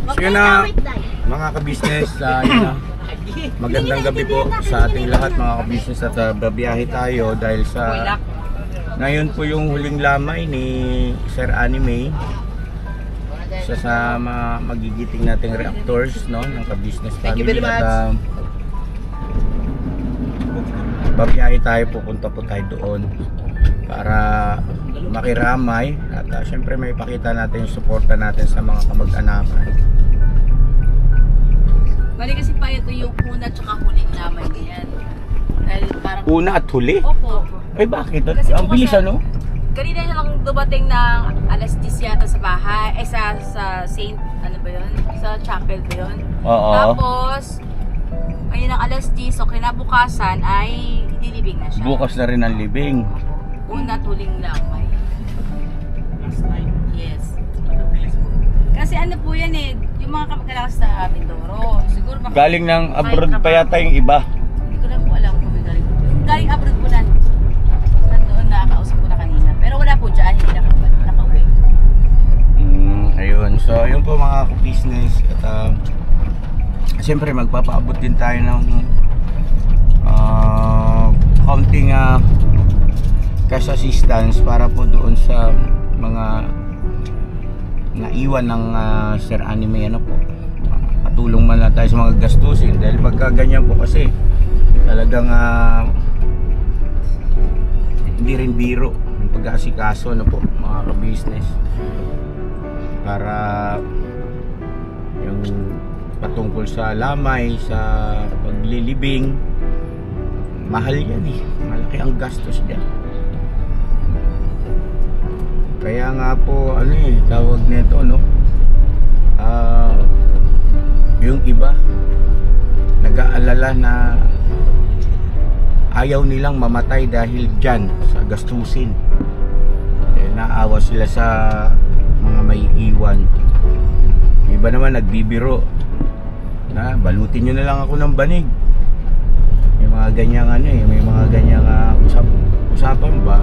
So yun na mga ka-business, yun na. Magandang gabi po sa ating lahat mga ka-business at babiyahe tayo dahil sa ngayon po yung huling lamay ni Sir Anime. Isa sa mga magigiting nating reactors, no, ng ka-business family. At babiyahe tayo, pupunta po tayo doon para makiramay at syempre may ipakita natin yung suporta natin sa mga kamag-anakan. Bali kasi pa ito yung una tsaka huling lamay niyan. Dahil parang Una at huli? Opo. Ay bakit? Kasi Ang bilis ano? Kanina siya lang dumating ng alas 10 yata sa bahay. Sa Saint, ano ba yun? Sa chapel ba yun? Oo. Tapos, ayun ang alas 10, so kinabukasan ay dilibing na siya. Bukas na rin ang libing. Una at huling lamay. Yes. Kasi ano po yan eh, yung mga kamag-anak sa Mindoro. Siguro baka Galing ng abroad pa yata yung iba. Hindi ko na po alam kung may galing. Yung galing abroad po nandoon nakakausap ko na kanina. Pero wala po dyan, hindi nakauwi. Ayun, so yun po mga business. At siyempre magpapaabot din tayo ng counting cash assistance para po doon sa mga naiwan ng Sir Anime, ano po, patulong man lang tayo sa mga gastusin dahil pagka ganyan po kasi talagang hindi rin biro yung pag-aasikaso, ano po mga ka-business, para yung patungkol sa lamay, sa paglilibing, mahal yan eh, malaki ang gastos dyan. Kaya nga po ano eh, tawag nito, no, yung iba nag-aalala na ayaw nilang mamatay dahil dyan sa gastusin. Naawa sila sa mga may iwan. Iba naman nagbibiro na balutin nyo na lang ako ng banig. May mga ganyang ano eh, may mga ganyang usapan ba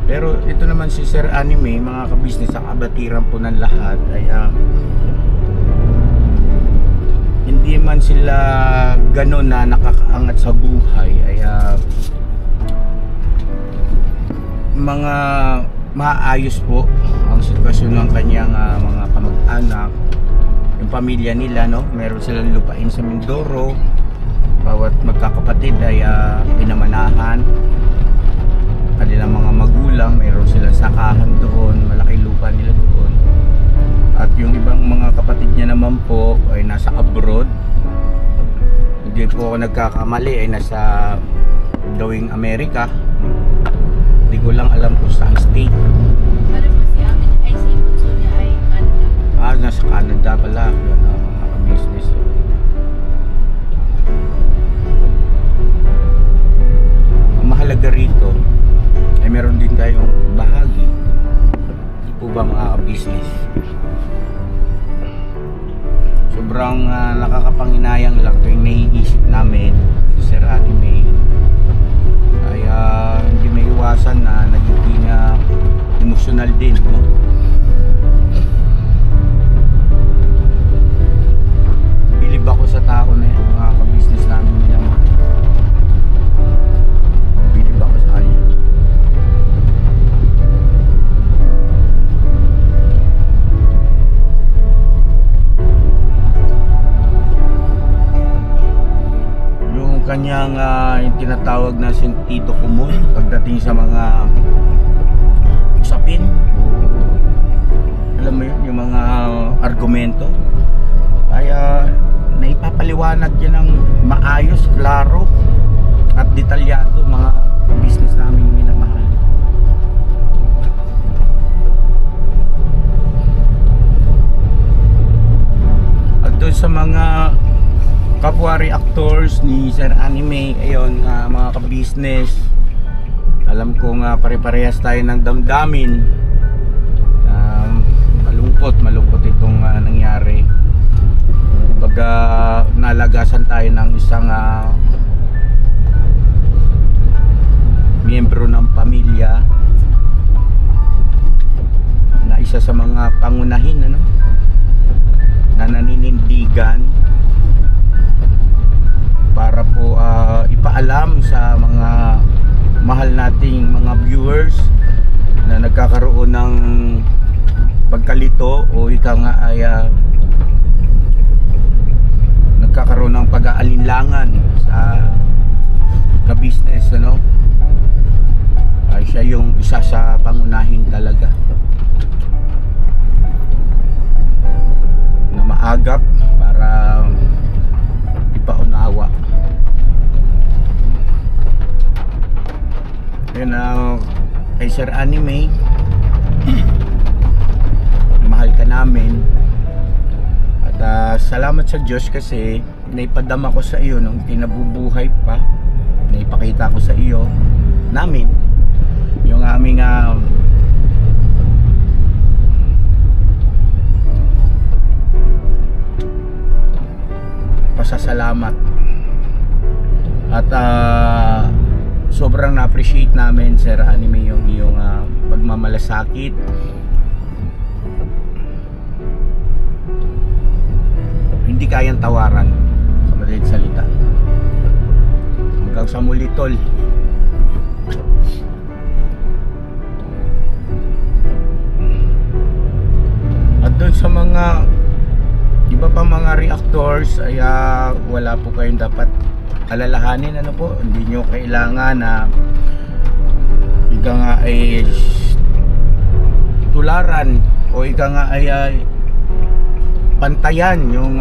pero ito naman si Sir Anime, mga ka-business, ang kabatiran po ng lahat ay hindi man sila gano'n na nakakaangat sa buhay, ay mga maayos po ang sitwasyon ng kanyang mga kamag-anak, yung pamilya nila, no? Meron silang lupain sa Mindoro, bawat magkakapatid ay pinamanahan kanilang mga magulang, mayroon silang sakahan doon, malaki lupa nila doon. At yung ibang mga kapatid niya naman po ay nasa abroad. Hindi po ako nagkakamali, ay nasa gawing Amerika. Hindi ko lang alam kung saan state. Pero po si amin ay si Bunso niya ay Canada. Nasa Canada pala. Yun ang mga business. Ang mahalaga rito ay meron din tayong bahagi. Hindi po ba mga business? Sobrang nakakapanginayang lang ito yung naiisip namin si Sir Anime. Ay hindi may iwasan na nagiging emotional din, no? Bilib ako sa tao na yan, mga ka-business namin naman. Bilib ako sa kanya. Kanyang yung tinatawag na sentido común pagdating sa mga usapin, alam mo yun, yung mga argumento ay naipapaliwanag yan ng maayos, klaro at detalyado, mga business namin minamahal. At doon sa mga kapwa reactors ni Sir Anime, ayun, mga ka-business, alam ko nga pare-parehas tayo ng damdamin. Malungkot itong nangyari. Kumbaga nalagasan tayo ng isang miyembro ng pamilya na isa sa mga pangunahin ano, na naninindigan para po ipaalam sa mga mahal nating mga viewers na nagkakaroon ng pagkalito o ika nga ay nagkakaroon ng pag-aalinlangan sa ka-business ano, ay siya yung isa sa pangunahin talaga na maagap para ipaunawa. Yun kay Sir Anime, mahal ka namin at salamat sa Diyos kasi naipadama ko sa iyo nung kinabubuhay pa, naipakita ko sa iyo namin yung aming pasasalamat at sobrang na-appreciate namin Sir Anime yung iyong pagmamalasakit, hindi kayang tawaran sa madaling salita. Hanggang sa muli tol. At doon sa mga iba pa mga reactors ay wala po kayong dapat alalahanin ano po, hindi nyo kailangan na ika nga ay tularan o ika nga ay pantayan yung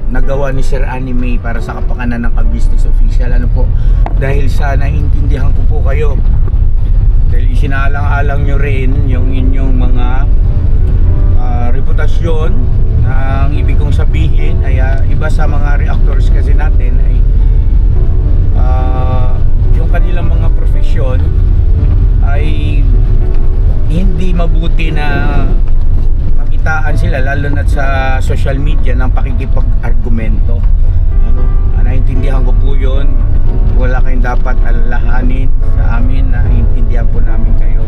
nagawa ni Sir Anime para sa kapakanan ng ka-business official ano po, dahil sa naiintindihan ko po kayo, dahil isinaalang-alang nyo rin yung inyong mga reputasyon. Ang ibig kong sabihin ay iba sa mga reactors kasi natin ay yung kanilang mga profesyon ay hindi mabuti na makitaan sila, lalo na sa social media, ng pakikipag-argumento ano, naintindihan ko po yun, wala kayong dapat alalahanin sa amin, naintindihan po namin kayo.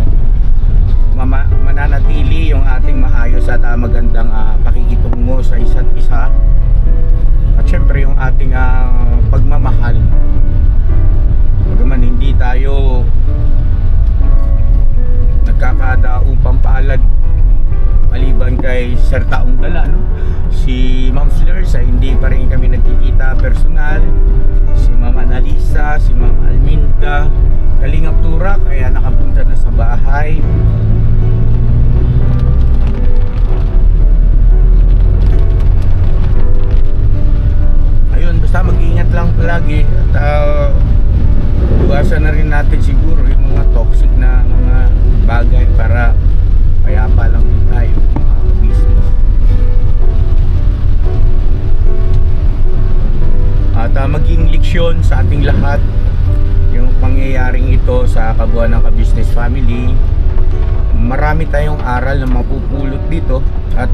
Mananatili yung ating maayos at magandang pakikitungo sa isa't isa at syempre yung ating pagmamahal. Bagaman hindi tayo nagkakadaupang palad maliban kay Sir Taong Dala no? Si Ma'am Fleurs ay hindi pa rin kami nagkikita personal, si Ma'am Analisa, si Ma'am Alminda Kalingap Turak kaya nakapunta na sa bahay. Ayun, basta mag-iingat lang palagi at iwasan na rin natin siguro yung mga toxic na mga bagay para payapa lang din tayo mga business. At maging leksyon sa ating lahat yung pangyayaring ito sa kabuuan ng ka-business family. Marami tayong aral na mapupulot dito at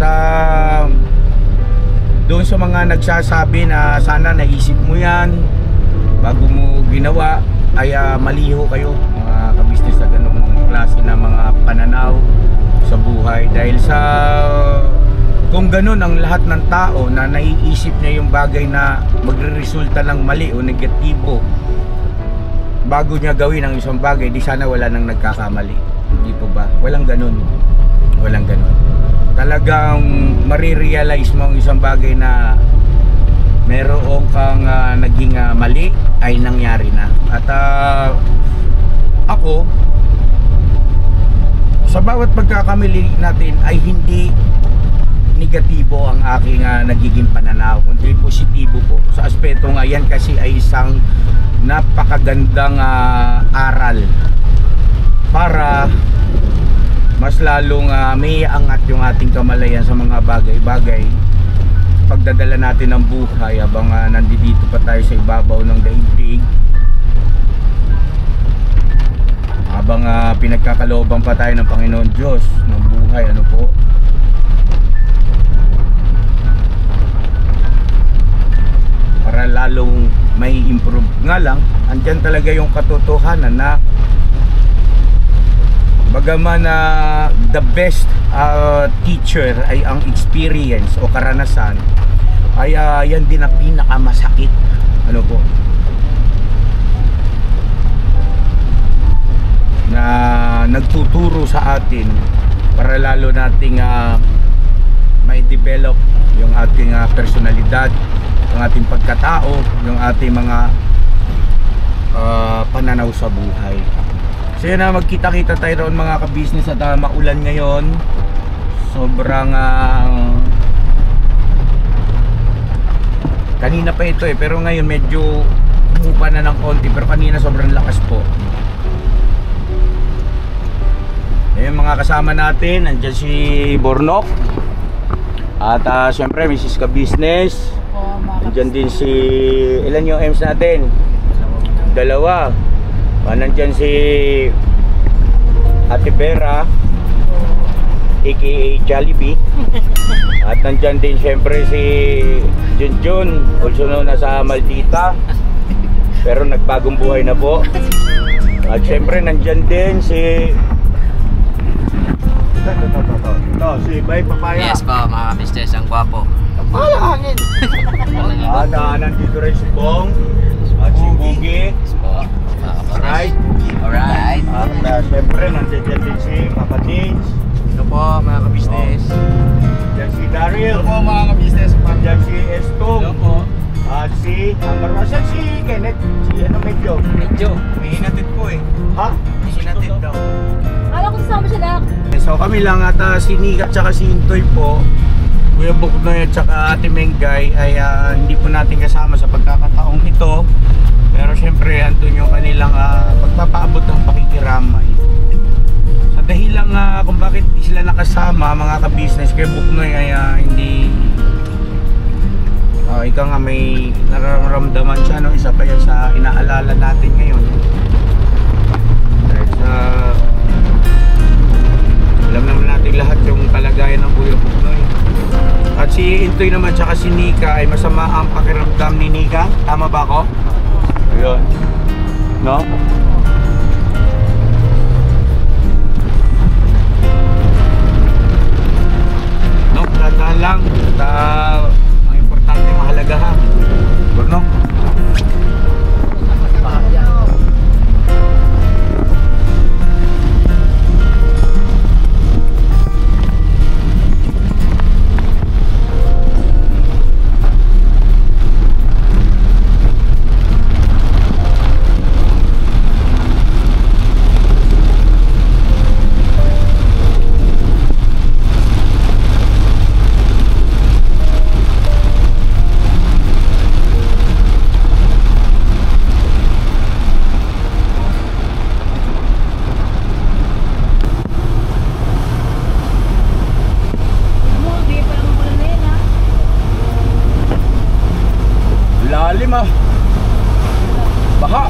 doon sa mga nagsasabi na sana naisip mo yan bago mo ginawa ay maliho kayo mga ka-business sa ganung klase na mga pananaw sa buhay, dahil sa kung ganun ang lahat ng tao na naiisip niya yung bagay na magre-resulta ng mali o negatibo bago niya gawin ang isang bagay, di sana wala nang nagkakamali. Hindi po ba? Walang ganun. Walang ganun. Talagang marirealize mo ang isang bagay na meron kang naging mali ay nangyari na. At ako sa bawat pagkakamali natin ay hindi negatibo ang aking nagiging pananaw, kundi positibo po sa aspeto nga yan kasi ay isang napakagandang aral para mas lalong may angat yung ating kamalayan sa mga bagay-bagay pagdadala natin ng buhay habang nandito pa tayo sa ibabaw ng daigdig, habang pinagkakalooban pa tayo ng Panginoon Diyos ng buhay, ano po, para lalong may improve. Nga lang, andyan talaga yung katotohanan na bagaman na the best teacher ay ang experience o karanasan, ay yan din ang pinakamasakit. Ano po? Na nagtuturo sa atin para lalo nating may develop yung ating personalidad, yung ating pagkatao, yung ating mga pananaw sa buhay. So yun na, magkita-kita tayo roon mga ka-business at maulan ngayon. Sobrang kanina pa ito pero ngayon medyo humupa na ng konti, pero kanina sobrang lakas po. Ayun mga kasama natin, andyan si Bornok at syempre Mrs. Ka-Business. Andyan din si, ilan yung M's natin? Dalawa. Nandyan si Ate Vera aka Jollibee. At nandyan din syempre si Junjun, also known na sa Maldita, pero nagbagong buhay na po. At syempre nandyan din si si Bay Papaya. Yes po, mga ka-business, ang gwapo. Wala hangin. At nandito rin si Bong at si Bugi. Yes po, mga ka-business. Alright. Alright. At syempre nandyan din si Papa Tins. Ito po, mga ka-business. Nandyan si Daryl. Ito po, mga ka-business. Nandyan si Estong. Ito po. At si Amarwasan, si Kenneth. Si medyo. Medyo, may hinatid po eh. Ha? May hinatid daw. Kala ko kasama siya lang. So kami lang at si Nika at saka si Intoy po, Kuya Buknoy at saka Ate Mengay ay hindi po natin kasama sa pagkakataong ito. Pero syempre andun yung kanilang pagpapaabot ng pakikiramay. Sa dahilan kung bakit di sila nakasama mga ka-business, Kuya Buknoy ay hindi ikaw nga may nararamdaman siya, no? Isa pa yan sa inaalala natin ngayon. Dahil sa alam naman natin lahat yung kalagayan ng Kuya Buknoy. At si Intoy naman tsaka si Nika ay masama ang pakiramdam ni Nika. Tama ba ako? Ayun. No? No, dahan lang. Ang importante mahalagahan. No? Lalim baha.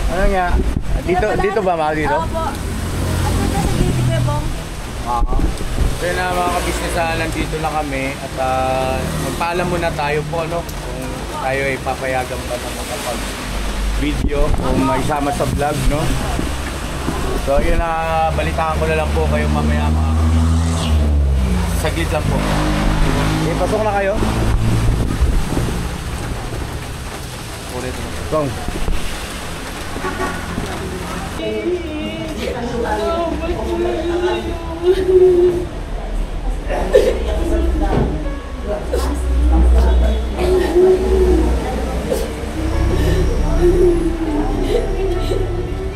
Ano nga? Dito ba mga dito? Opo. Ano na sa gate ko, Bong? So yun na mga ka-business, nandito na kami at magpaalam muna tayo po, no? Kung tayo ay papayagan pa na makapag-video o may sama sa vlog, no? So yun na, balitaan ko na lang po kayo mamaya mga ka-business. Saglit lang po. Okay, pasok na kayo. Ulit na. Bong.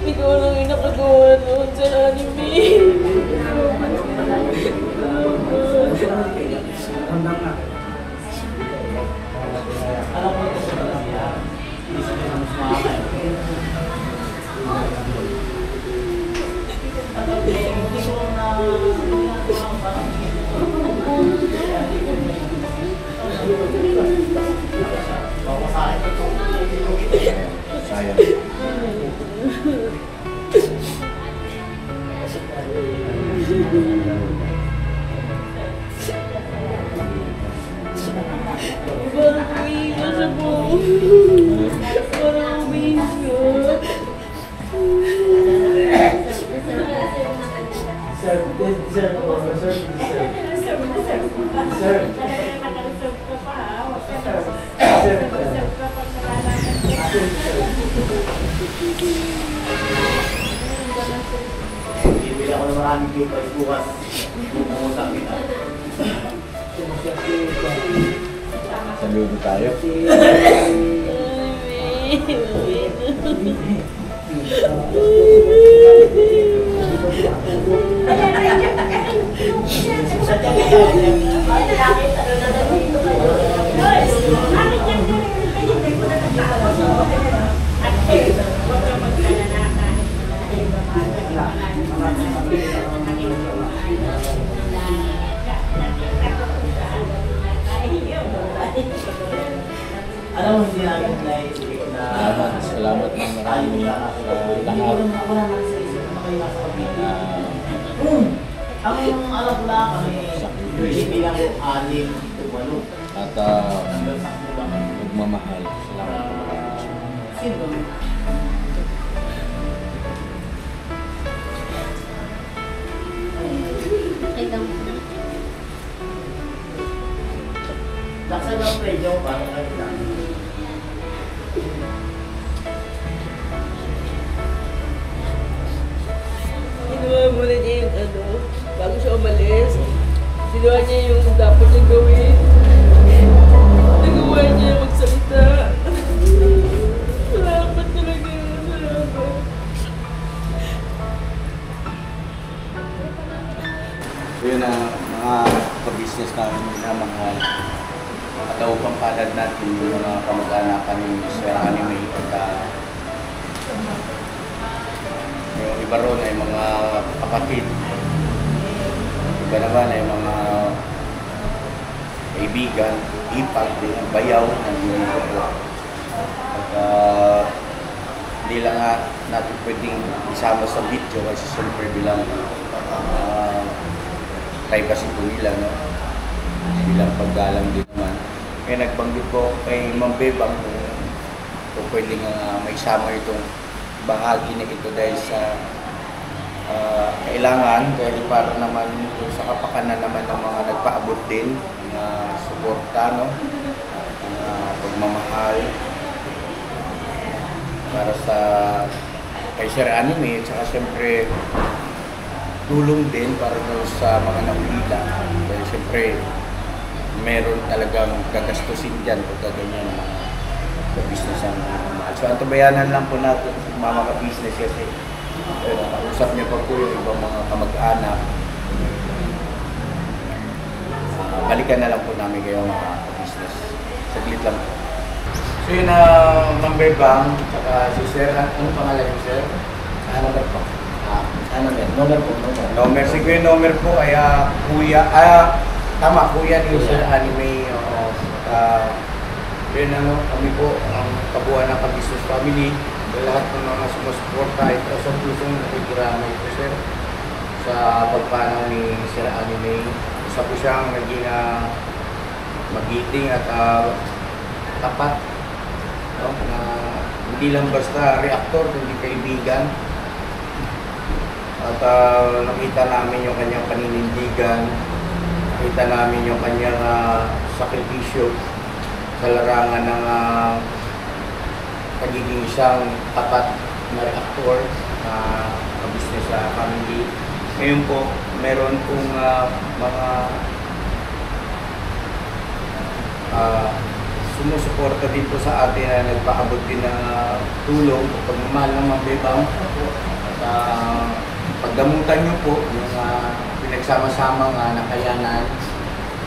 Ikaw lang yung nakagawa noon sa anime. Parang umiiyak siya po. Parang umiiyak. Bibili ako ng maraming papers bukas. Pumunta kita. Saludo tayo. Alam mo, hindi namin naisip na... Salamat ng marami sa lahat. Ang alam ko lang kami, hindi lang po 6 tumalo. At magmamahal. Salamat ng marami. Sino? Laksan ng presyo, parang kayo lang. Ginawa muna niya yung bago siya umalis. Ginawa niya yung dapat niyang gawin. Nagawa niya magsalita. Salamat talaga. Salamat. So yun na mga ka-business namin na mga katawang palad natin yung mga kamag-anakan ni Sir Anime at yung iba ron ay mga kapatid, iba naman ay mga kaibigan, ipag, ang bayaw, nandito po. At hindi lang nga natin pwedeng isama sa video kasi siyempre bilang privacy po nila, no? Bilang paggalang din naman. Kaya nagbanggit ko kay Ma'am Bebang kung pwede nga may sama itong bahagi na ito dahil sa kailangan, dahil para naman sa kapakanan naman ng mga nagpaabot din na suporta, no? Pagmamahal para sa kay Sir Anime at saka siyempre tulong din para sa mga nahulila. Dahil siyempre meron talagang gagastusin dyan pagka ganyan na business ang mahal. So antabayanan lang po natin mga ka-business kasi nakausap niyo pa po yung ibang mga kamag-anak. Balikan na lang po namin kayo mga ka-business. Saglit lang po. So yun na Ma'am Bebang, saka si Sir, ano pangalan niyo Sir? Ano ba po? Ano din? Nomer po. Nomer. Sige yung nomer po ay kuya, tama, kuya ni Sir Anime. Yun ano, kami po ang kabuuan ng ka-business family. Lahat ng mga sumusuporta ito sa pusong nakikiramay po Sir sa pagpanaw ni Sir Anime. Isa po siyang naging magiting at tapat, no? Na hindi lang basta reactor, kundi kaibigan. At nakita namin yung kanyang paninindigan, nakita namin yung kanyang sakripisyo sa larangan ng pagiging isang tapat na reactor na business sa family. Ngayon po, meron pong mga sumusuporta din po sa atin na nagpaabot din ng tulong o pagmamahal ng Ma'am Bebang. At pagdamutan nyo po yung pinagsama-sama nga nakayanan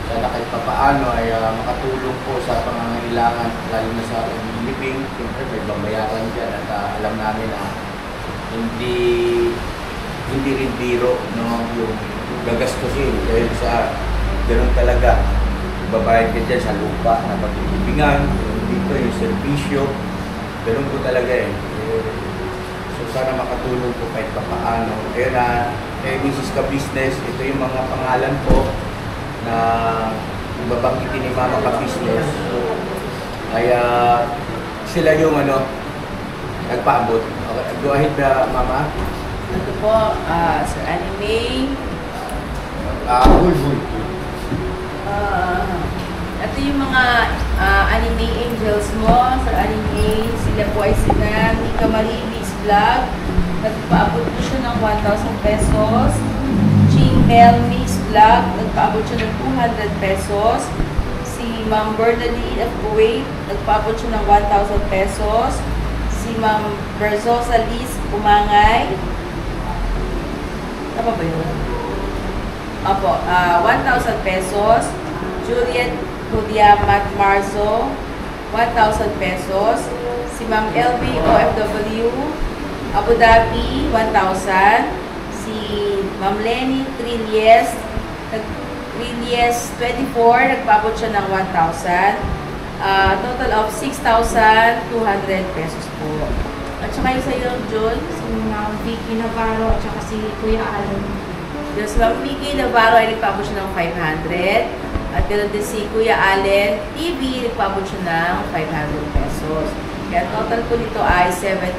na kahit papaano ay makatulong po sa pangangailangan lalo na sa living. Siyempre may babayaran dyan at alam namin na hindi rin biro, no, yung gagastusin dahil sa ganoon talaga. Babayad ka dyan sa lupa na pag-ibingan, dito yung servisyo, ganoon po talaga eh. So sana makatulong po kahit pa paano. Kaya na, Mrs. Ka Business, ito yung mga pangalan po na babanggitin ni Mama Ka Business. Kaya sila yung nagpaabot. Okay, go ahead Mama. Ito po, Sir Anime. Hulbul. Ito yung mga anime angels mo. Sir Anime, sila po ay sina Nika Marilis Vlog. Nagpaabot po siya ng 1,000 pesos. Ching Mel Mix Vlog. Nagpaabot siya ng 200 pesos. Si Ma'am Bernadine of Kuwait. Nagpaabot siya ng 1,000 pesos. Si Ma'am Berzosa Liz Umangay. Tama ba yun? Opo, 1,000 pesos. Juliet Hudiamat Marzo, 1,000 pesos. Si Ma'am LB OFW, Abu Dhabi, 1,000. Si Ma'am Lenny Trillies 24, nagpaabot siya ng 1,000. Total of 6,200 pesos po. At saka yung sa'yo, John? Si Ma'am Vicky Navarro at saka si Kuya Alan. Yung si Ma'am Vicky Navarro ay nagpaabot siya ng 500. At ganoon din si Kuya Allen TV, nagpaabot siya ng 500 pesos. Kaya total po nito ay 7,200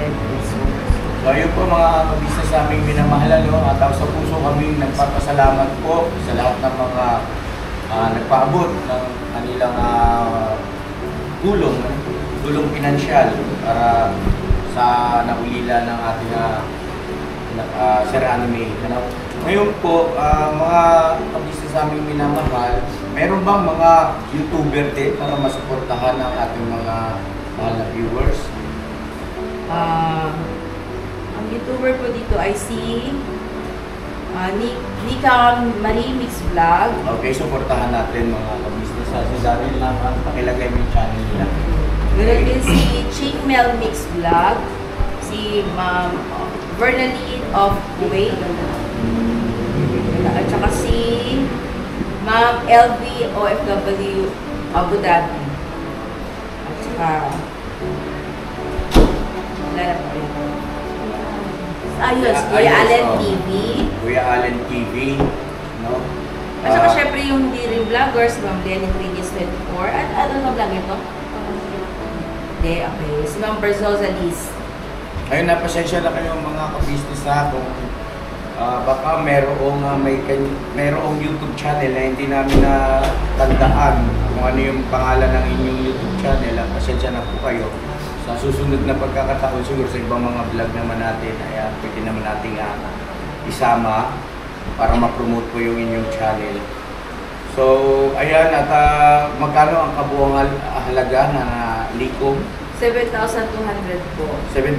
pesos. So ayun po mga kabisnes naming minamahalan, at sa puso kami nagpapasalamat po sa lahat ng mga nagpaabot ng kanilang tulong pinansyal para sa naulila ng ating Sir Anime. Ngayon po, mga kabisnes naming minamahal, meron bang mga YouTuber din para masuportahan ang ating mga mahal na viewers? Ang YouTuber po dito ay si Nika Marimix Vlog. Okay, suportahan natin mga kabisnes. Si Daryl lang ang pakilagay mo yung channel nila. Meron din si Ching Mel Mix Vlog, si Ma'am Vernaline of Kuwait, at saka si Ma'am LV OFW Abu Dhabi. At saka wala na po yun. Ayos, Kuya Allen TV. Kuya Allen TV, no? At saka syempre yung hindi rin vloggers, Ma'am Lenny Trillies 24. At ano na vlog ito? Hindi, okay. Si Ma'am Berzosa Liz. Ayun, napasensya na kayo mga kabisnes na kung baka merong YouTube channel na hindi namin natandaan kung ano yung pangalan ng inyong YouTube channel. Pasensya na po kayo. Sa susunod na pagkakataon siguro sa ibang mga vlog naman natin, ay pwede naman natin isama para ma-promote po yung inyong channel. So, ayan, at magkano ang kabuang halaga na likom? 7,200 po. 7,200.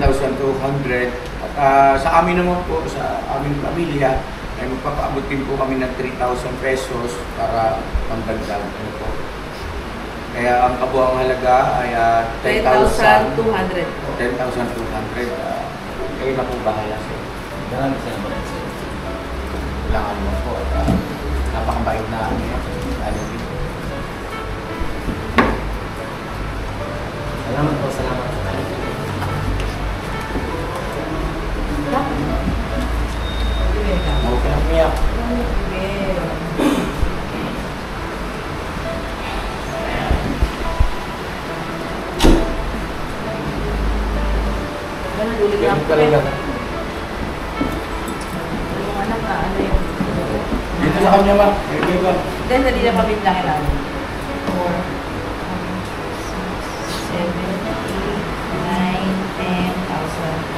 At sa amin naman po, sa aming pamilya, ay magpapaabot din po kami ng 3,000 pesos para pangdagdag. Kaya ang kabuang halaga ay 10,200 po. 10,200. Kayo na po bahala sa iyo. Maraming salamat sa iyo. Kailangan mo po at napakabait na Salamat po, salamat po. Okay lang miyak. Ganun talaga. Yung anak na ano yun? Dito sa kanya ma. Dito ba? Then, hindi na kami lang ilan. 4, 6, 7, 8, 9, 10,000.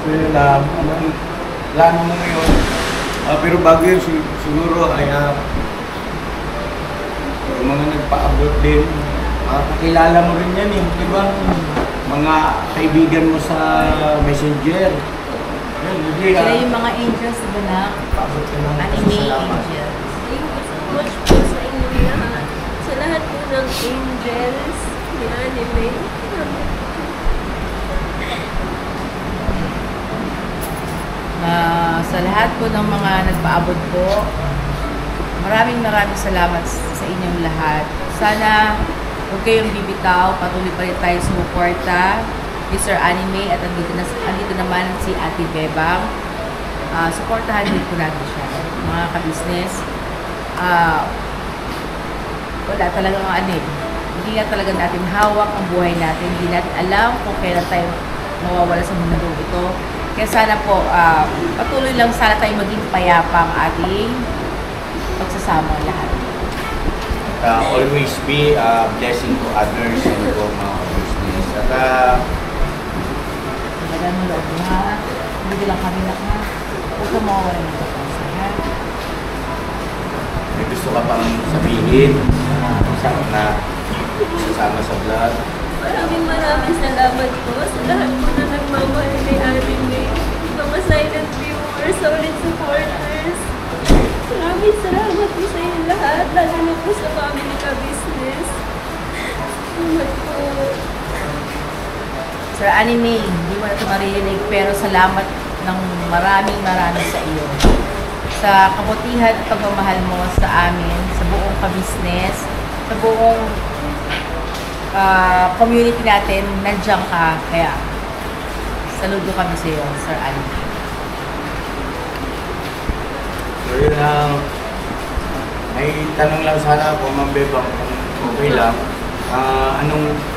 Well, anong plano mo ngayon? Pero bago yun, siguro ay yung mga nagpaabot din, makakakilala mo rin yan eh, di ba? Mga kaibigan mo sa Messenger. Yan, hindi Sila yung mga angels, diba na? paabot ka ng Anime salamat. angels. Thank you so much po sa inyo ng angels ni Anime. Sa lahat po ng mga nagpaabot po, maraming salamat sa inyong lahat. Sana huwag kayong bibitaw, patuloy pa rin tayo sumuporta ni Sir Anime at andito naman si Ate Bebang. Suportahan din po natin siya. Mga ka-business, wala talagang hindi na talaga natin hawak ang buhay natin. Hindi natin alam kung kailan tayo mawawala sa mundo ito. Kaya sana po, patuloy lang sana tayo maging payapa ang ating pagsasama lahat. Always be a blessing to others and to mga business. At Talagang mo loob mo ha. Hindi lang kami na ha. Huwag ka mawawala ng pagkasa ha. may gusto ka pang sabihin na sasama sa vlog. Maraming salamat po sa lahat po na nagmamahal ni Anime. Mga silent viewers, solid supporters. Maraming salamat po sa inyo lahat, lalo na po sa family ka-business. Salamat po. Sir Anime, hindi mo na ito maririnig pero salamat ng maraming sa iyo. Sa kabutihan at pagmamahal mo sa amin, sa buong ka-business, sa buong community natin, nandiyan ka. Kaya, saludo kami sa iyo, Sir Anime. So yun may tanong lang sana ako, Ma'am Bebang, kung okay lang.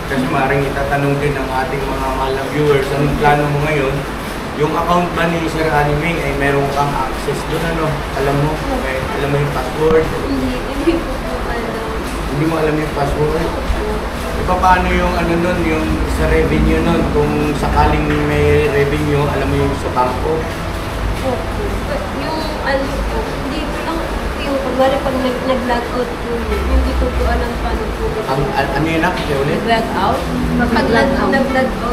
Kasi maaaring itatanong din ng ating mga mahal na viewers, anong plano mo ngayon? Yung account ba ni Sir Anime ay meron kang access doon, Alam mo yung password? Hindi po alam. Hindi mo alam yung password? Paano yung nun, yung sa revenue nun, kung sakaling may revenue, alam mo yung sa bangko? Yung po, hindi ko lang, yung pagwari pag nag-log out po, hindi ko po alam paano po. Ano yun kaya ulit? Nag-log out? Pag nag-log out po,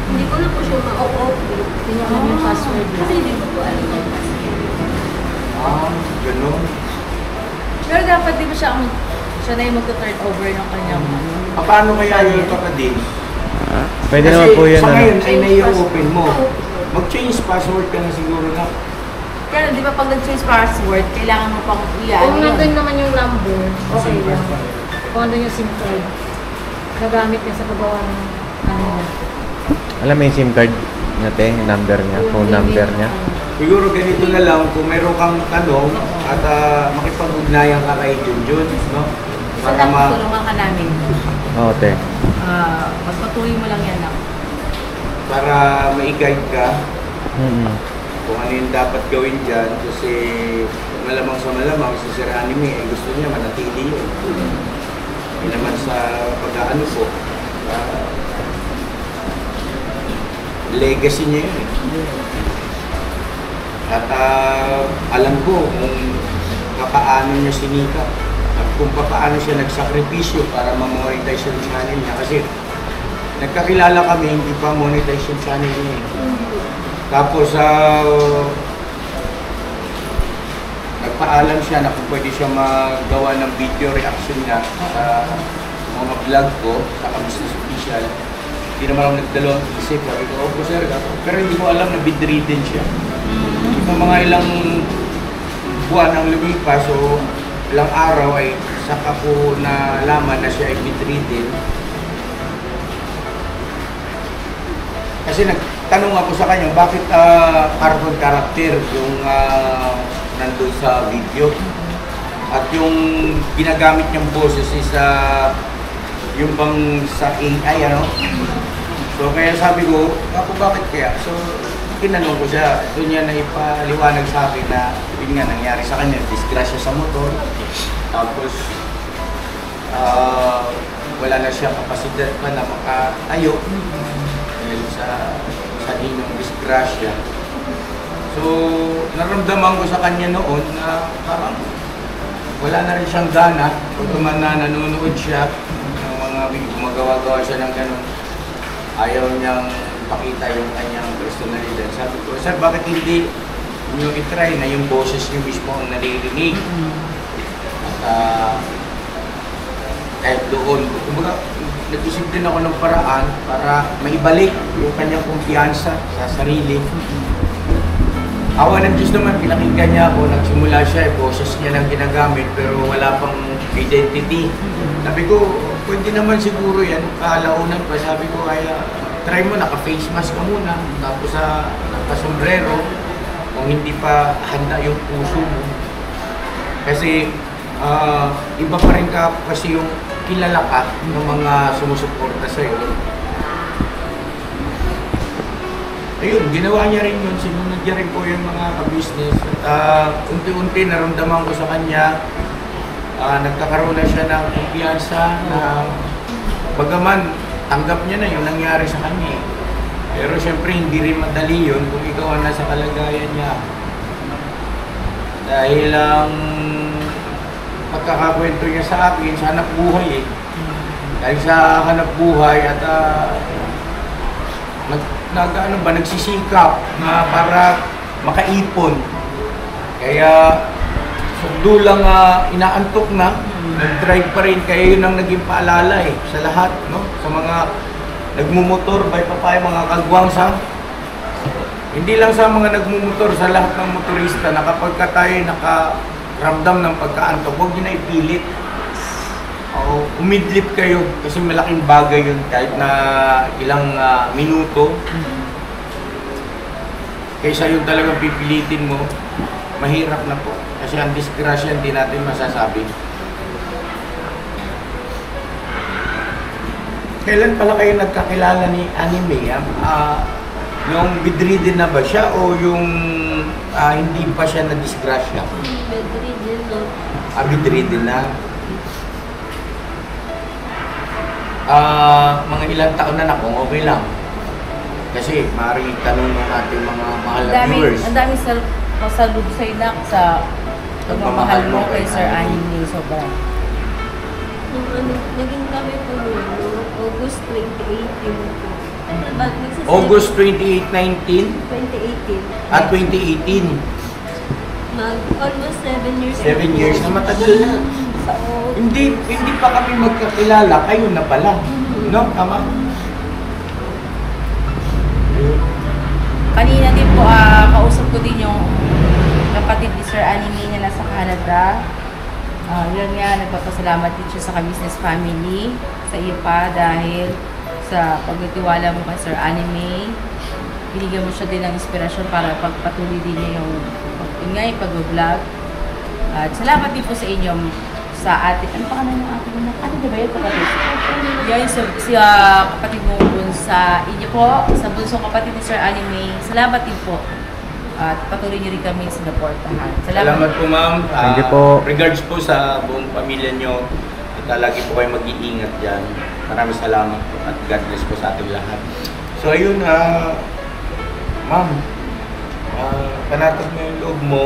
hindi ko na po siya ma-open. Hindi niya alam yung password. Kasi hindi ko po alam yung password. Ganun. Pero dapat di ba siya na yung mag-turn over ng kanyang Paano kaya yung kapatid? Pwede naman po yun. Sa ngayon ay nai-open mo. Mag-change password ka na siguro na. Kaya di ba pag nag-change password, kailangan mo pang Kung nandun naman yung number, okay lang. Kung nandun yung SIM card, nagamit niya sa paggawa ng kanina. Alam mo yung SIM card natin, yung number niya, phone number niya. Siguro ganito na lang, kung meron kang tanong at makipag-ugnayan ka kay Junjun, no? Para tulungan ka namin. Oo, te. Magpatuloy mo lang yan lang. para ma-guide ka Mm-hmm. kung ano yung dapat gawin dyan. Kasi malamang sa malamang si Sir Anime ay gusto niya manatili yun. Hindi naman sa pag-aano po, legacy niya yun eh. At alam ko kung paano niya sinikap at kung paano siya nagsakripisyo para ma-monetize yung channel niya. Kasi nagkakilala kami, hindi pa monetize yung channel niya eh. Tapos nagpaalam siya na kung pwede siya magawa ng video reaction niya sa mga vlog ko sa Business Official. Hindi naman ako nagdalawang isip. Sabi ko, opo sir, pero hindi ko alam na bedridden siya. So, mga ilang buwan ang lumipas o ilang araw ay saka po na laman na siya ay bedridden. Kasi nagtanong ako sa kanya, bakit cartoon character yung nandun sa video? At yung ginagamit niyang boses is yung bang sa AI, ano? So kaya sabi ko, ako bakit kaya? So tinanong ko siya, doon niya na ipaliwanag sa akin na yun nga nangyari sa kanya, disgrasya sa motor. Tapos wala na siya kapasidad pa na makatayo dahil sa inyong disgrasya. So naramdaman ko sa kanya noon na parang wala na rin siyang gana. Kung man na nanonood siya ng mga gumagawa-gawa siya ng ganun, ayaw niyang pakita yung kanyang personalidad. Sabi ko, sir, bakit hindi niyo itry na yung boses niyo mismo ang naririnig? At kahit doon. Kumbaga, nag-isip din ako ng paraan para maibalik yung kanyang kumpiyansa sa sarili. Awa ng Diyos naman, pinakinggan niya ako, nagsimula siya, boses niya lang ginagamit pero wala pang identity. Sabi ko, pwede naman siguro yan, kalaunan pa, sabi ko, kaya try mo, naka-face mask ka muna, tapos naka-sombrero, kung hindi pa handa yung puso mo. Kasi iba pa rin ka kasi yung kilala ka ng mga sumusuporta sa'yo. Ayun, ginawa niya rin yun, sinunod niya rin po yung mga ka-business. Unti-unti naramdaman ko sa kanya, nagkakaroon na siya ng kumpiyansa na bagaman tanggap niya na yung nangyari sa kanya. Pero syempre hindi rin madali yun kung ikaw ang nasa kalagayan niya. Dahil ang pagkakakwento niya sa akin, sa hanap buhay Dahil sa hanap buhay at nagsisikap na para makaipon. Kaya dulang inaantok na, nag-drive pa rin, kaya yun ang naging paalala sa lahat, no? Sa mga nagmumotor, by papay, mga kagwangsa. Hindi lang sa mga nagmumotor, sa lahat ng motorista na kapag tayo nakaramdam ng pagkaantok, huwag nyo na ipilit. Umidlip kayo kasi malaking bagay yun kahit na ilang minuto. Kaysa yung talagang pipilitin mo, mahirap na po. Kasi ang disgrasya hindi natin masasabi. Kailan pala kayo nagkakilala ni Anime? Yung bedridden na ba siya o yung hindi pa siya na disgrasya? Bedridden na. Bedridden na. Mga ilang taon na kung okay lang. Kasi maaaring tanong ng ating mga mahal na viewers. Ang dami salud sa'yo na sa pagmamahal mo kay Sir Anime sobra. Naging kami po noong August 2018 po. August 28, 19? 2018. At 2018. Almost 7 years. 7 years na, matagal na. Hindi pa kami magkakilala, kayo na pala. No? Tama? Kanina din po, kausap ko din yung kapatid ni Sir Anime na nasa Canada. Yun nga, nagpapasalamat din siya sa ka-business family, sa iyo pa, dahil sa pagtitiwala mo kay Sir Anime, binigyan mo siya din ng inspirasyon para pagpatuloy din niya yung pag-vlog. At salamat din po sa inyo, sa ate, ano pa kanan yung ate mo? Ano ba yun, kapatid? Yan, si kapatid mo dun sa inyo po, sa bunsong kapatid ni Sir Anime. Salamat din po. At patuloy niyo rin kami sa supportahan. Salamat po, ma'am. Thank you po. Regards po sa buong pamilya nyo. At lagi po kayo mag-iingat dyan. Maraming salamat po at God bless po sa ating lahat. So ayun, ma'am, panatag mo yung loob mo.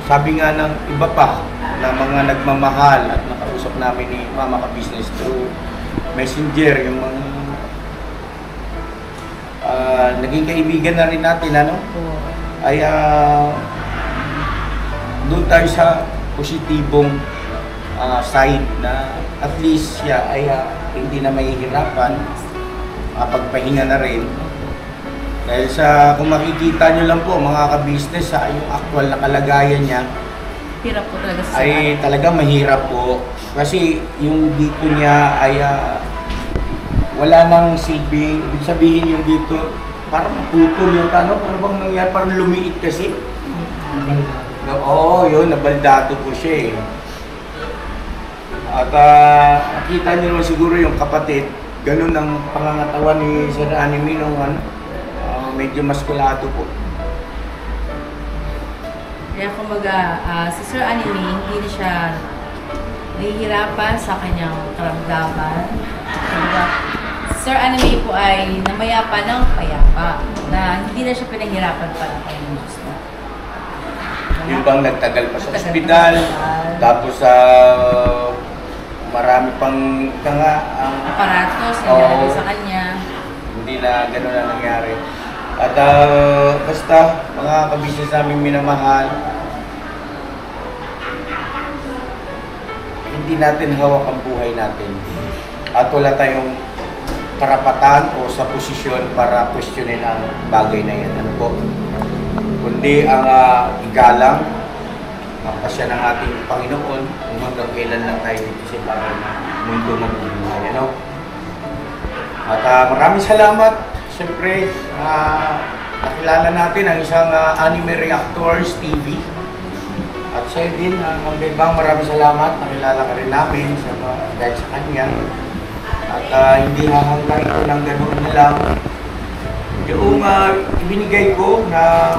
Sabi nga ng iba pa na mga nagmamahal at nakausap namin ni Mama Ka-Business through Messenger, yung mga naging kaibigan na rin natin, ay doon tayo sa positibong side na at least siya ay hindi na mahihirapan, pagpahinga na rin. Dahil sa, kung makikita nyo lang po mga ka-business sa yung actual na kalagayan niya, hirap po talaga sa ay talaga mahirap po. Kasi yung dito niya ay wala nang silbi. Ibig sabihin yung dito, parang putol yung parang bang nangyari, parang lumiit kasi. Oo, yun, nabaldado po siya At nakita niyo naman siguro yung kapatid, ganun ang pangangatawan ni Sir Anime nung medyo maskulado po. Kaya kumbaga, si Sir Anime, hindi siya nahihirapan sa kanyang karamdaman. Kumbaga, Sir Anime po ay namayapa ng payapa, na hindi na siya pinahirapan para kay Diyos na. Yung bang nagtagal pa sa ospital, tapos marami pang aparatos na nilagay sa kanya. Hindi na gano'n na nangyari. At basta, mga ka-business namin minamahal, hindi natin hawak ang buhay natin. At wala tayong karapatan o sa posisyon para questionin ang bagay na yan. Ano po? Kundi ang igalang, magpasya ng ating Panginoon kung hanggang kailan lang tayo dito sa bagay na mundo magbubuhay. Ano? At maraming salamat. Siyempre, nakilala natin ang isang Anime Reactors TV. At sa'yo din, Ma'am Bebang, maraming salamat. Nakilala ka rin namin dahil sa kanya. At hindi hahanggang ito ng ganoon na lang. Yung ibinigay ko na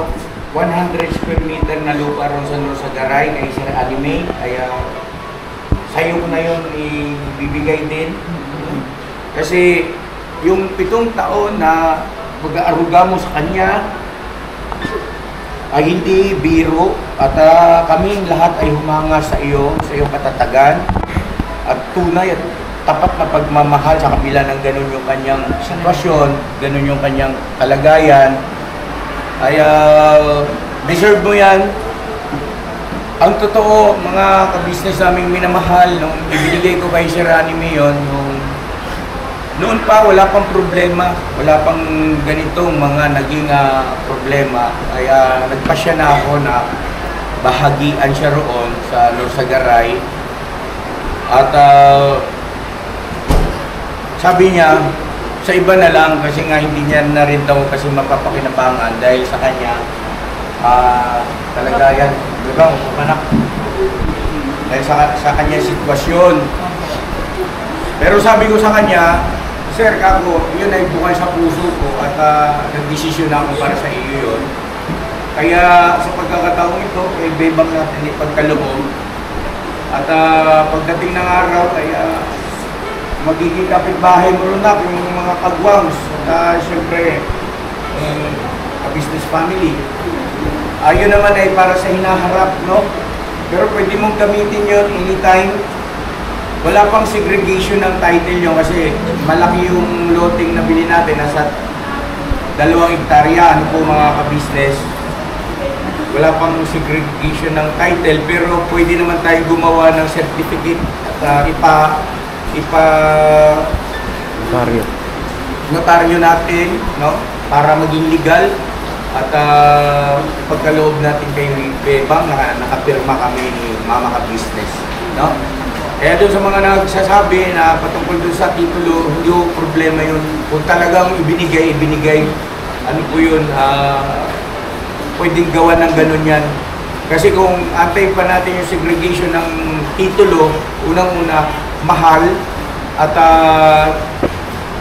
100 square meter na lupa ron sa Norsagaray kay Sir Anime, ay sa'yo ko na yun ibibigay din. Kasi yung 7 taon na pag-aaruga mo sa kanya ay hindi biro at kaming lahat ay humanga sa iyong katatagan at tunay at tapat na pagmamahal sa kabila ng ganun yung kanyang sitwasyon, ganun yung kanyang kalagayan. Ay deserve mo yan. Ang totoo, mga ka-business naming minamahal, nung ibinigay ko kay Sir Anime yun, noon pa wala pang problema, wala pang ganitong mga naging problema. Kaya nagpasya na ako na bahagian siya roon sa Norsagaray. At sabi niya, sa iba na lang kasi nga hindi niya na rin daw kasi mapapakinabangan dahil sa kanya kalagayan, diba? Anak. Dahil sa kanya sitwasyon. Pero sabi ko sa kanya, Sir, kako, yun ay bukal sa puso ko at nagdesisyon ako para sa iyo yun. Kaya sa pagkakataong ito, ay bebang natin ipagkaloob. At pagdating ng araw, ay magiging kapitbahay mo rin na yung mga kagwangs. At syempre, business family. Ayun naman ay para sa hinaharap, no? Pero pwede mong gamitin yun anytime. Wala pang segregation ng title nyo kasi malaki yung loting na bili natin, nasa 2 hektarya. Ano po mga ka-business? Wala pang segregation ng title pero pwede naman tayo gumawa ng certificate at notaryo natin, no? Para maging legal at pagkaloob natin kay Bebang nakapirma kami ni Mama ka-business, no? Kaya doon sa mga nagsasabi na patungkol doon sa titulo, hindi yung problema yun. Kung talagang ibinigay, ano po yun, pwedeng gawa ng ganun yan. Kasi kung antay pa natin yung segregation ng titulo, unang-una, mahal at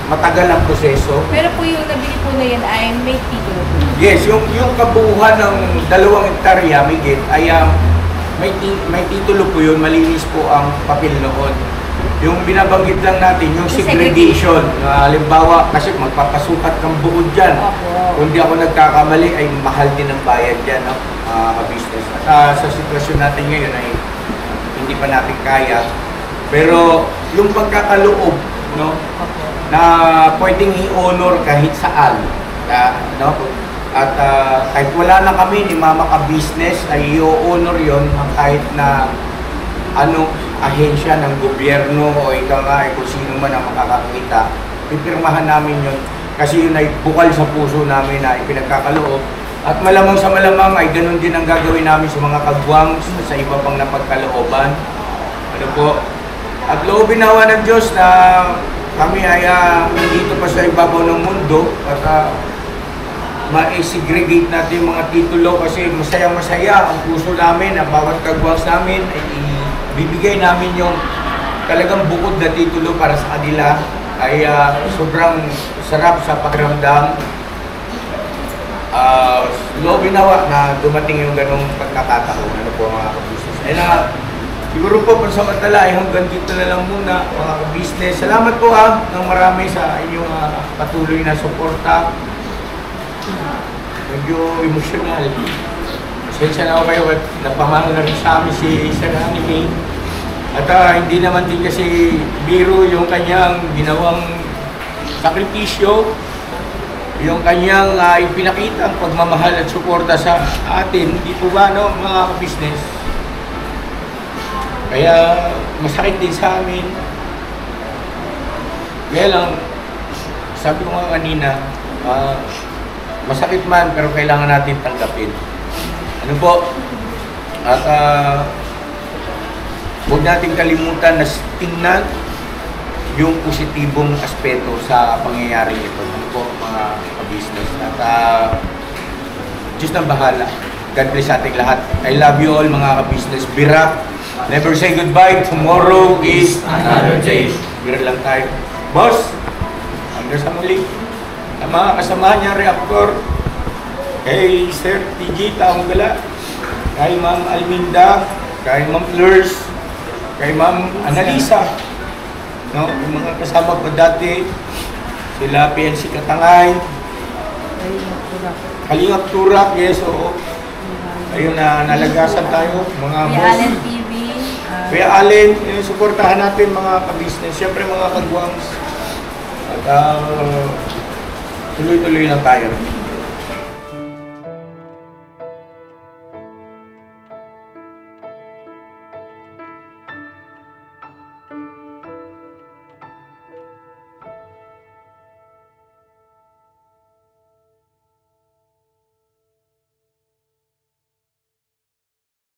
matagal ang proseso. Pero po yung nabili po na yan ay may titulo. Yes, yung kabuuan ng 2 hektarya, migit, ay may titulo po yun, malinis po ang papel noon. Yung binabanggit lang natin, yung segregation. Halimbawa, kasi magpapasukat ng buod dyan. Kung di ako nagkakamali, ay mahal din ang bayad dyan, no? Ka-business. At sa sitwasyon natin ngayon ay hindi pa natin kaya. Pero yung pagkakaloob, no? Na pwedeng i-honor kahit saan. No? At kahit wala na kami ni Mama ka-business, ay i-honor yun kahit na anong ahensya ng gobyerno o ikaw nga ay kung sino man ang makakakita, pipirmahan namin yun kasi yun ay bukal sa puso namin na ipinagkakaloob. At malamang sa malamang ay ganun din ang gagawin namin sa mga kagwang sa iba pang napagkalooban. Ano po? At loobin nawa ng Diyos na kami ay dito pa sa ibabaw ng mundo at ma-segregate natin yung mga titulo kasi masaya-masaya ang puso namin, ang bawat kagwangs namin ay bibigay namin yung talagang bukod na titulo para sa kanila ay sobrang sarap sa pakiramdam. Loobin nawa na dumating yung ganong pagkakataon. Ano po mga ka-business? Siguro po pansamantala ay hanggang dito na lang muna mga ka-business. Salamat po ng marami sa inyong patuloy na suporta. Medyo emosyonal. Pasensya na ako kayo at napamahal na rin sa amin si Sir Anime. At hindi naman din kasi biro yung kanyang ginawang sakripisyo, yung kanyang ipinakita ang pagmamahal at suporta sa atin. Hindi po ba, no, mga business? Kaya masakit din sa amin. Kaya lang, sabi ko nga kanina, masakit man pero kailangan natin tanggapin. Ano po? At huwag natin kalimutan na tingnan yung positibong aspeto sa pangyayari ito. Ano po mga business. At Diyos na bahala. God bless ating lahat. I love you all mga ka-business. Bira. Never say goodbye. Tomorrow is another day. Bira lang tayo. Boss, hanggang sa muli. Ang mga kasama niya, reactor. Kay Sir TG Taong Gala. Kay Ma'am Alminda. Kay Ma'am Fleurs. Kay Ma'am Analisa. No, yung mga kasama ko dati. Sila PNC Katangay. Kalingap Turak, yes, oo. Ayun na nalagasan tayo, mga Kuya boss. Allen TV. Kuya Allen, yung suportahan natin mga ka-business. Siyempre mga kagwangs. At tuloy-tuloy lang tayo.